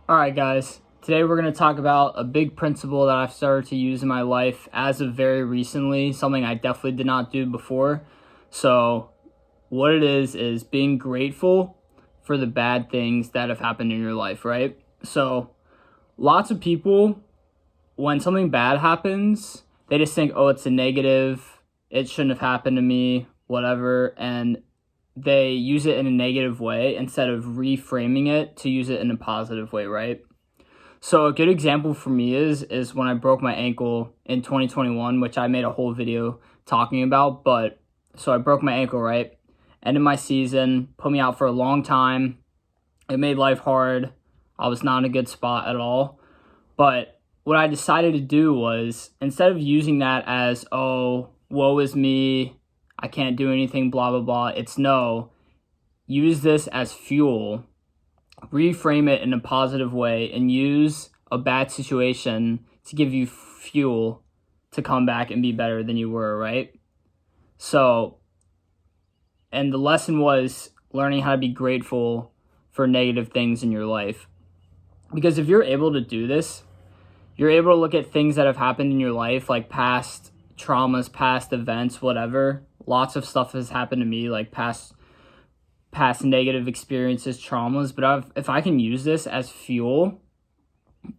Alright guys, today we're going to talk about a big principle that I've started to use in my life as of very recently, something I definitely did not do before. So what it is being grateful for the bad things that have happened in your life, right? So lots of people, when something bad happens, they just think, oh, it's a negative, it shouldn't have happened to me, whatever, and they use it in a negative way instead of reframing it to use it in a positive way, right? So a good example for me is when I broke my ankle in 2021, which I made a whole video talking about. But so I broke my ankle, right? Ended my season, put me out for a long time. It made life hard. I was not in a good spot at all. But what I decided to do was, instead of using that as, oh, woe is me, I can't do anything, blah, blah, blah. It's no, use this as fuel, reframe it in a positive way, and use a bad situation to give you fuel to come back and be better than you were, right? So, and the lesson was learning how to be grateful for negative things in your life. Because if you're able to do this, you're able to look at things that have happened in your life, like past traumas, past events, whatever. Lots of stuff has happened to me, like past negative experiences, traumas. But if I can use this as fuel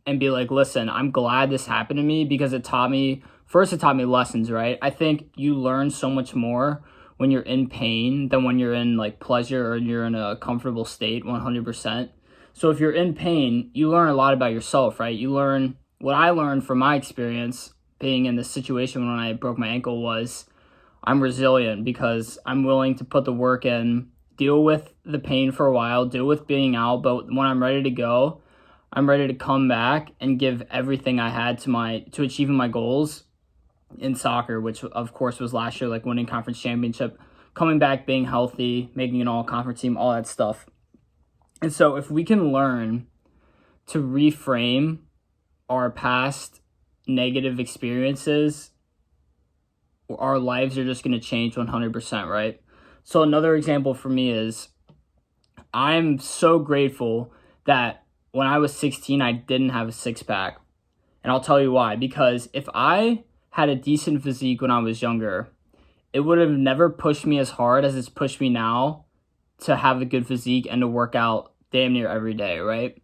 and be like, listen, I'm glad this happened to me because it taught me lessons, right? I think you learn so much more when you're in pain than when you're in like pleasure or you're in a comfortable state, 100%. So if you're in pain, you learn a lot about yourself, right? You learn what I learned from my experience being in this situation when I broke my ankle was I'm resilient because I'm willing to put the work in, deal with the pain for a while, deal with being out, but when I'm ready to go, I'm ready to come back and give everything I had to achieving my goals in soccer, which of course was last year, like winning conference championship, coming back, being healthy, making an all-conference team, all that stuff. And so if we can learn to reframe our past negative experiences, our lives are just going to change 100%, right? So another example for me is I'm so grateful that when I was 16, I didn't have a six-pack. And I'll tell you why. Because if I had a decent physique when I was younger, it would have never pushed me as hard as it's pushed me now to have a good physique and to work out damn near every day, right?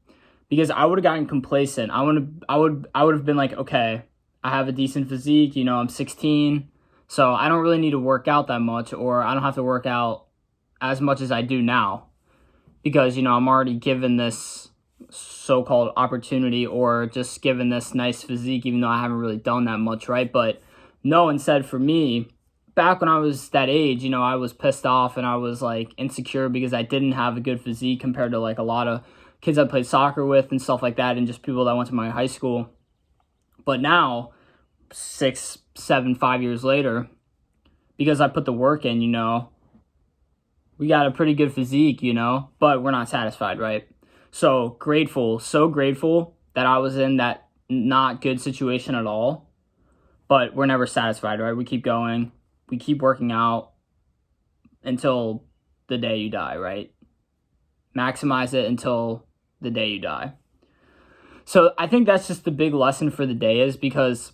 Because I would have gotten complacent. I would have been like, okay, I have a decent physique, I'm 16, so I don't really need to work out that much, or I don't have to work out as much as I do now because, I'm already given this so-called opportunity or just given this nice physique, even though I haven't really done that much, right? But no, instead for me, back when I was that age, I was pissed off and I was like insecure because I didn't have a good physique compared to like a lot of kids I played soccer with and stuff like that, and just people that went to my high school. But now, 6, 7, 5 years later, because I put the work in, we got a pretty good physique, but we're not satisfied, right? So grateful that I was in that not good situation at all, but we're never satisfied, right? We keep going, we keep working out until the day you die, right? Maximize it until the day you die. So I think that's just the big lesson for the day, is because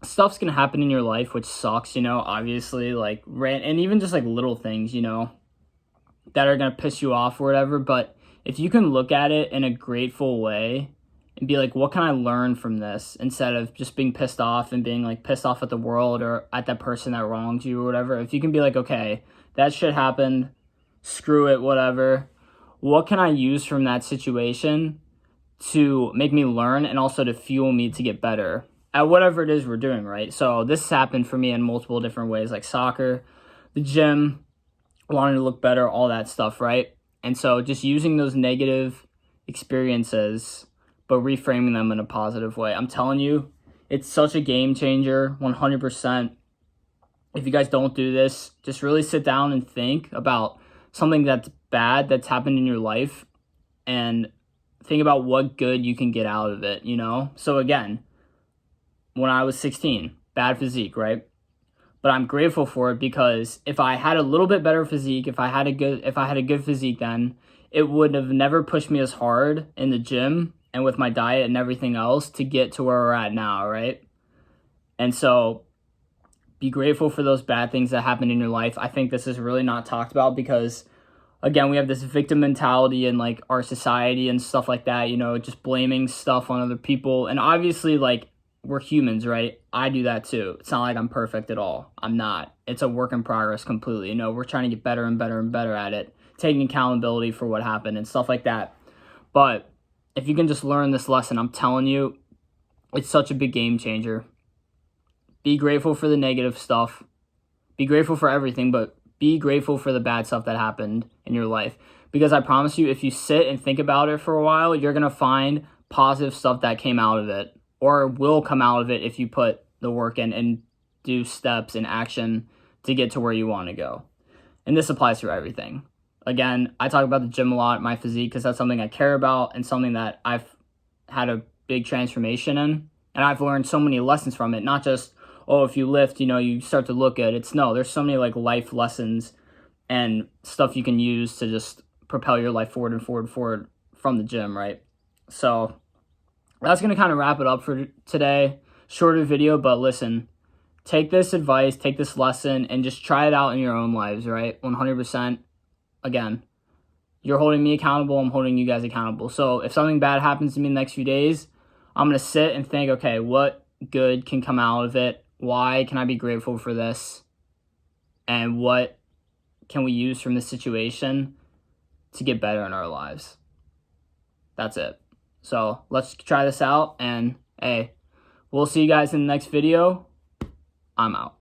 stuff's gonna happen in your life which sucks, obviously, like and even just like little things, that are gonna piss you off or whatever. But if you can look at it in a grateful way and be like, what can I learn from this, instead of just being pissed off and being like pissed off at the world or at that person that wronged you or whatever. If you can be like, okay, that shit happened, screw it, whatever, what can I use from that situation to make me learn and also to fuel me to get better at whatever it is we're doing, right? So this happened for me in multiple different ways, like soccer, the gym, wanting to look better, all that stuff, right? And so just using those negative experiences, but reframing them in a positive way. I'm telling you, it's such a game changer, 100%. If you guys don't do this, just really sit down and think about something that's bad that's happened in your life and think about what good you can get out of it, So again, when I was 16, bad physique, right? But I'm grateful for it because if I had a little bit better physique, if I had a good physique then, it would have never pushed me as hard in the gym and with my diet and everything else to get to where we're at now, right? And so be grateful for those bad things that happen in your life. I think this is really not talked about because, again, we have this victim mentality in like our society and stuff like that, you know, just blaming stuff on other people. And obviously, like, we're humans, right? I do that too. It's not like I'm perfect at all. I'm not. It's a work in progress completely. You know, we're trying to get better and better and better at it, taking accountability for what happened and stuff like that. But if you can just learn this lesson, I'm telling you, it's such a big game changer. Be grateful for the negative stuff. Be grateful for everything, but be grateful for the bad stuff that happened in your life. Because I promise you, if you sit and think about it for a while, you're going to find positive stuff that came out of it, or will come out of it if you put the work in and do steps and action to get to where you want to go. And this applies to everything. Again, I talk about the gym a lot, my physique, because that's something I care about and something that I've had a big transformation in. And I've learned so many lessons from it, not just, oh, if you lift, you know, you start to look good. It's no, there's so many like life lessons and stuff you can use to just propel your life forward and forward and forward from the gym, right? So that's going to kind of wrap it up for today. Shorter video, but listen, take this advice, take this lesson, and just try it out in your own lives, right? 100%. Again, you're holding me accountable, I'm holding you guys accountable. So if something bad happens to me in the next few days, I'm going to sit and think, okay, what good can come out of it? Why can I be grateful for this? And what can we use from this situation to get better in our lives? That's it. So let's try this out, and hey, we'll see you guys in the next video. I'm out.